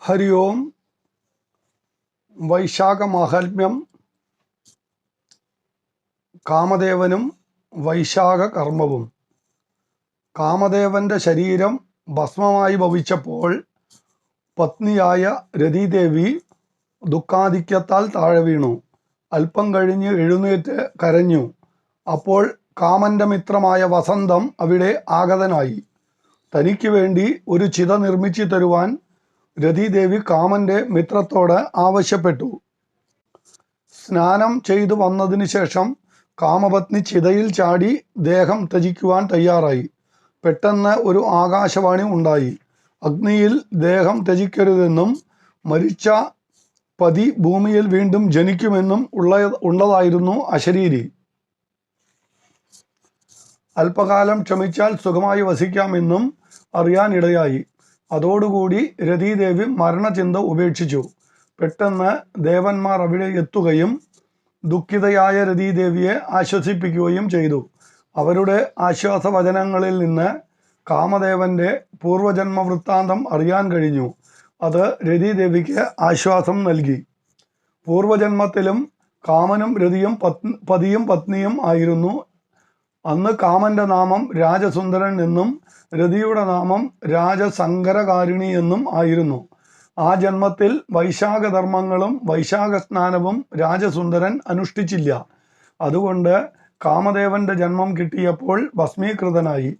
ഹരി ഓം. വൈശാഖ മാഹാത്മ്യം. കാമദേവനും വൈശാഖ കർമ്മവും. കാമദേവന്റെ ശരീരം ഭസ്മമായി ഭവിച്ചപ്പോൾ പത്നിയായ രതീദേവി ദുഃഖാധിക്യത്താൽ താഴെ വീണു. അല്പം കഴിഞ്ഞ് എഴുന്നേറ്റ് കരഞ്ഞു. അപ്പോൾ കാമന്റെ മിത്രമായ വസന്തം അവിടെ ആഗതനായി. തനിക്ക് വേണ്ടി ഒരു ചിത നിർമ്മിച്ചു തരുവാൻ രതീദേവി കാമന്റെ മിത്രത്തോട് ആവശ്യപ്പെട്ടു. സ്നാനം ചെയ്തു വന്നതിന് ശേഷം കാമപത്നി ചിതയിൽ ചാടി ദേഹം ത്യജിക്കുവാൻ തയ്യാറായി. പെട്ടെന്ന് ഒരു ആകാശവാണി ഉണ്ടായി. അഗ്നിയിൽ ദേഹം ത്യജിക്കരുതെന്നും മരിച്ച പതി ഭൂമിയിൽ വീണ്ടും ജനിക്കുമെന്നും ഉള്ളതായിരുന്നു അശരീരി. അല്പകാലം ക്ഷമിച്ചാൽ സുഖമായി വസിക്കാമെന്നും അറിയാനിടയായി. അതോടുകൂടി രതീദേവി മരണചിന്ത ഉപേക്ഷിച്ചു. പെട്ടെന്ന് ദേവന്മാർ അവിടെ എത്തുകയും ദുഃഖിതയായ രതീദേവിയെ ആശ്വസിപ്പിക്കുകയും ചെയ്തു. അവരുടെ ആശ്വാസവചനങ്ങളിൽ നിന്ന് കാമദേവന്റെ പൂർവജന്മ വൃത്താന്തം അറിയാൻ കഴിഞ്ഞു. അത് രതീദേവിക്ക് ആശ്വാസം നൽകി. പൂർവജന്മത്തിലും കാമനും രതിയും പതിയും പത്നിയും ആയിരുന്നു. അന്ന് കാമന്റെ നാമം രാജസുന്ദരൻ എന്നും രതിയുടെ നാമം രാജസങ്കരകാരിണി എന്നും ആയിരുന്നു. ആ ജന്മത്തിൽ വൈശാഖധർമ്മങ്ങളും വൈശാഖ സ്നാനവും രാജസുന്ദരൻ അനുഷ്ഠിച്ചില്ല. അതുകൊണ്ട് കാമദേവന്റെ ജന്മം കിട്ടിയപ്പോൾ ഭസ്മീകൃതനായി.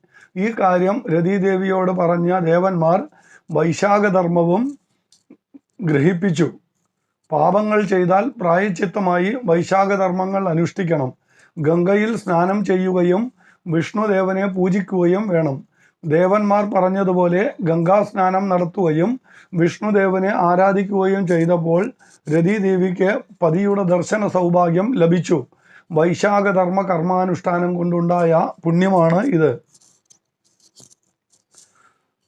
ഈ കാര്യം രതീദേവിയോട് പറഞ്ഞ ദേവന്മാർ വൈശാഖധർമ്മവും ഗ്രഹിപ്പിച്ചു. പാപങ്ങൾ ചെയ്താൽ പ്രായശ്ചിത്തമായി വൈശാഖധർമ്മങ്ങൾ അനുഷ്ഠിക്കണം. ഗംഗയിൽ സ്നാനം ചെയ്യുകയും വിഷ്ണുദേവനെ പൂജിക്കുകയും വേണം. ദേവന്മാർ പറഞ്ഞതുപോലെ ഗംഗാസ്നാനം നടത്തുകയും വിഷ്ണുദേവനെ ആരാധിക്കുകയും ചെയ്തപ്പോൾ രതീദേവിക്ക് പതിയുടെ ദർശന സൗഭാഗ്യം ലഭിച്ചു. വൈശാഖധർമ്മ കർമാനുഷ്ഠാനം കൊണ്ടുണ്ടായ പുണ്യമാണ് ഇത്.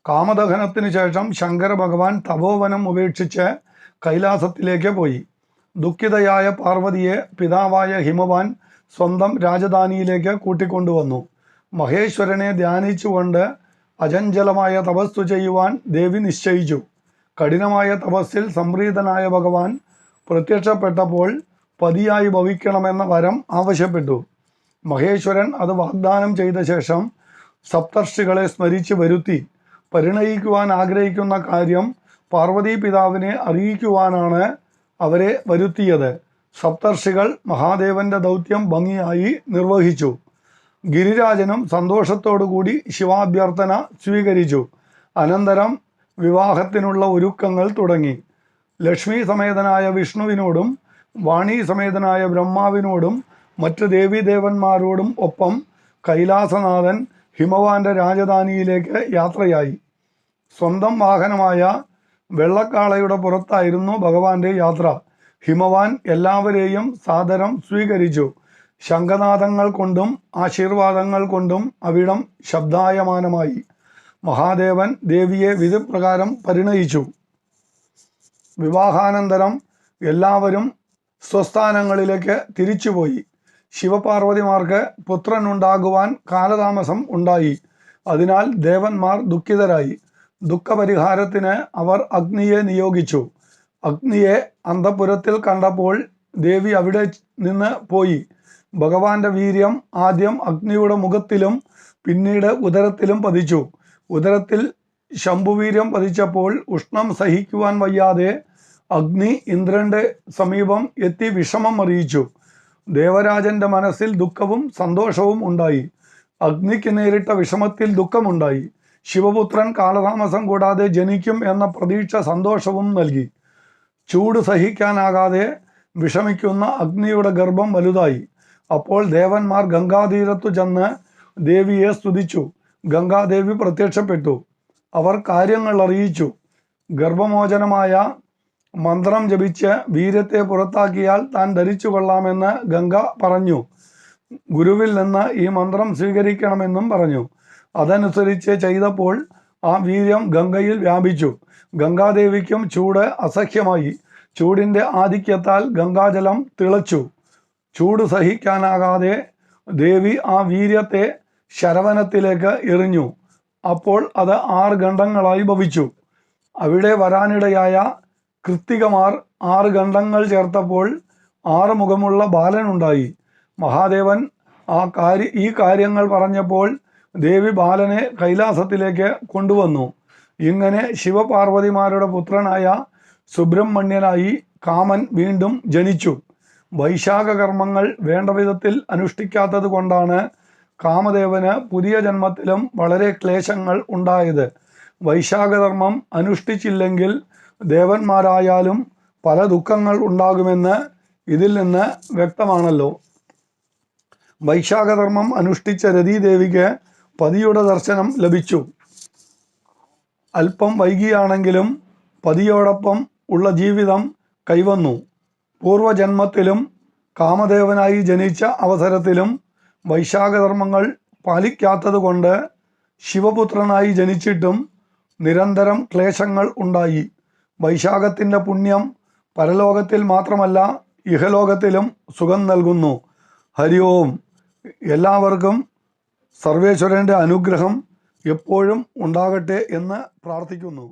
കാമദഹനത്തിന് ശേഷം ശങ്കര ഭഗവാൻ തപോവനം ഉപേക്ഷിച്ച് കൈലാസത്തിലേക്ക് പോയി. ദുഃഖിതയായ പാർവതിയെ പിതാവായ ഹിമവാൻ സ്വന്തം രാജധാനിയിലേക്ക് കൂട്ടിക്കൊണ്ടുവന്നു. മഹേശ്വരനെ ധ്യാനിച്ചുകൊണ്ട് അചഞ്ചലമായ തപസ്സു ചെയ്യുവാൻ ദേവി നിശ്ചയിച്ചു. കഠിനമായ തപസ്സിൽ സംപ്രീതനായ ഭഗവാൻ പ്രത്യക്ഷപ്പെട്ടപ്പോൾ പതിയായി ഭവിക്കണമെന്ന വരം ആവശ്യപ്പെട്ടു. മഹേശ്വരൻ അത് വാഗ്ദാനം ചെയ്ത ശേഷം സപ്തർഷികളെ സ്മരിച്ച് വരുത്തി. പരിണയിക്കുവാൻ ആഗ്രഹിക്കുന്ന കാര്യം പാർവതീ പിതാവിനെ അറിയിക്കുവാനാണ് അവരെ വരുത്തിയത്. സപ്തർഷികൾ മഹാദേവന്റെ ദൗത്യം ഭംഗിയായി നിർവഹിച്ചു. ഗിരിരാജനും സന്തോഷത്തോടുകൂടി ശിവാഭ്യർത്ഥന സ്വീകരിച്ചു. അനന്തരം വിവാഹത്തിനുള്ള ഒരുക്കങ്ങൾ തുടങ്ങി. ലക്ഷ്മി സമേതനായ വിഷ്ണുവിനോടും വാണി സമേതനായ ബ്രഹ്മാവിനോടും മറ്റ് ദേവീദേവന്മാരോടും ഒപ്പം കൈലാസനാഥൻ ഹിമവാന്റെ രാജധാനിയിലേക്ക് യാത്രയായി. സ്വന്തം വാഹനമായ വെള്ളക്കാളയുടെ പുറത്തായിരുന്നു ഭഗവാന്റെ യാത്ര. ഹിമവാൻ എല്ലാവരെയും സാദരം സ്വീകരിച്ചു. ശംഖനാദങ്ങൾ കൊണ്ടും ആശീർവാദങ്ങൾ കൊണ്ടും അവിടം ശബ്ദായമാനമായി. മഹാദേവൻ ദേവിയെ വിധിപ്രകാരം പരിണയിച്ചു. വിവാഹാനന്തരം എല്ലാവരും സ്വസ്ഥാനങ്ങളിലേക്ക് തിരിച്ചുപോയി. ശിവപാർവതിമാർക്ക് പുത്രനുണ്ടാകുവാൻ കാലതാമസം ഉണ്ടായി. അതിനാൽ ദേവന്മാർ ദുഃഖിതരായി. ദുഃഖപരിഹാരത്തിന് അവർ അഗ്നിയെ നിയോഗിച്ചു. അഗ്നിയെ അന്തഃപുരത്തിൽ കണ്ടപ്പോൾ ദേവി അവിടെ നിന്ന് പോയി. ഭഗവാന്റെ വീര്യം ആദ്യം അഗ്നിയുടെ മുഖത്തിലും പിന്നീട് ഉദരത്തിലും പതിച്ചു. ഉദരത്തിൽ ശംഭുവീര്യം പതിച്ചപ്പോൾ ഉഷ്ണം സഹിക്കുവാൻ വയ്യാതെ അഗ്നി ഇന്ദ്രന്റെ സമീപം എത്തി വിഷമം അറിയിച്ചു. ദേവരാജന്റെ മനസ്സിൽ ദുഃഖവും സന്തോഷവും ഉണ്ടായി. അഗ്നിക്ക് നേരിട്ട വിഷമത്തിൽ ദുഃഖമുണ്ടായി. ശിവപുത്രൻ കാലതാമസം കൂടാതെ ജനിക്കും എന്ന പ്രതീക്ഷ സന്തോഷവും നൽകി. ചൂട് സഹിക്കാനാകാതെ വിഷമിക്കുന്ന അഗ്നിയുടെ ഗർഭം വലുതായി. അപ്പോൾ ദേവന്മാർ ഗംഗാതീരത്തു ചെന്ന് ദേവിയെ സ്തുതിച്ചു. ഗംഗാദേവി പ്രത്യക്ഷപ്പെട്ടു. അവർ കാര്യങ്ങൾ അറിയിച്ചു. ഗർഭമോചനമായ മന്ത്രം ജപിച്ച് വീര്യത്തെ പുറത്താക്കിയാൽ താൻ ധരിച്ചു കൊള്ളാമെന്ന് ഗംഗ പറഞ്ഞു. ഗുരുവിൽ നിന്ന് ഈ മന്ത്രം സ്വീകരിക്കണമെന്നും പറഞ്ഞു. അതനുസരിച്ച് ചെയ്തപ്പോൾ ആ വീര്യം ഗംഗയിൽ വ്യാപിച്ചു. ഗംഗാദേവിക്കും ചൂട് അസഹ്യമായി. ചൂടിൻ്റെ ആധിക്യത്താൽ ഗംഗാജലം തിളച്ചു. ചൂട് സഹിക്കാനാകാതെ ദേവി ആ വീര്യത്തെ ശരവണത്തിലേക്ക് എറിഞ്ഞു. അപ്പോൾ അത് 6 ഖണ്ഡങ്ങളായി ഭവിച്ചു. അവിടെ വരാനിടയായ കൃത്തികമാർ 6 ഖണ്ഡങ്ങൾ ചേർത്തപ്പോൾ 6 മുഖമുള്ള ബാലനുണ്ടായി. മഹാദേവൻ ഈ കാര്യങ്ങൾ പറഞ്ഞപ്പോൾ ദേവി ബാലനെ കൈലാസത്തിലേക്ക് കൊണ്ടുവന്നു. ഇങ്ങനെ ശിവപാർവതിമാരുടെ പുത്രനായ സുബ്രഹ്മണ്യനായി കാമൻ വീണ്ടും ജനിച്ചു. വൈശാഖ കർമ്മങ്ങൾ വേണ്ട വിധത്തിൽ അനുഷ്ഠിക്കാത്തത് കൊണ്ടാണ് കാമദേവന് പുതിയ ജന്മത്തിലും വളരെ ക്ലേശങ്ങൾ ഉണ്ടായത്. വൈശാഖധർമ്മം അനുഷ്ഠിച്ചില്ലെങ്കിൽ ദേവന്മാരായാലും പല ദുഃഖങ്ങൾ ഉണ്ടാകുമെന്ന് ഇതിൽ നിന്ന് വ്യക്തമാണല്ലോ. വൈശാഖധർമ്മം അനുഷ്ഠിച്ച രതീദേവിക്ക് പതിയുടെ ദർശനം ലഭിച്ചു. അല്പം വൈകിയാണെങ്കിലും പതിയോടൊപ്പം ഉള്ള ജീവിതം കൈവന്നു. പൂർവജന്മത്തിലും കാമദേവനായി ജനിച്ച അവസരത്തിലും വൈശാഖധർമ്മങ്ങൾ പാലിക്കാത്തതുകൊണ്ട് ശിവപുത്രനായി ജനിച്ചിട്ടും നിരന്തരം ക്ലേശങ്ങൾ ഉണ്ടായി. വൈശാഖത്തിൻ്റെ പുണ്യം പരലോകത്തിൽ മാത്രമല്ല ഇഹലോകത്തിലും സുഖം നൽകുന്നു. ഹരി ഓം. എല്ലാവർക്കും സർവേശ്വരൻ്റെ അനുഗ്രഹം എപ്പോഴും ഉണ്ടാകട്ടെ എന്ന് പ്രാർത്ഥിക്കുന്നു.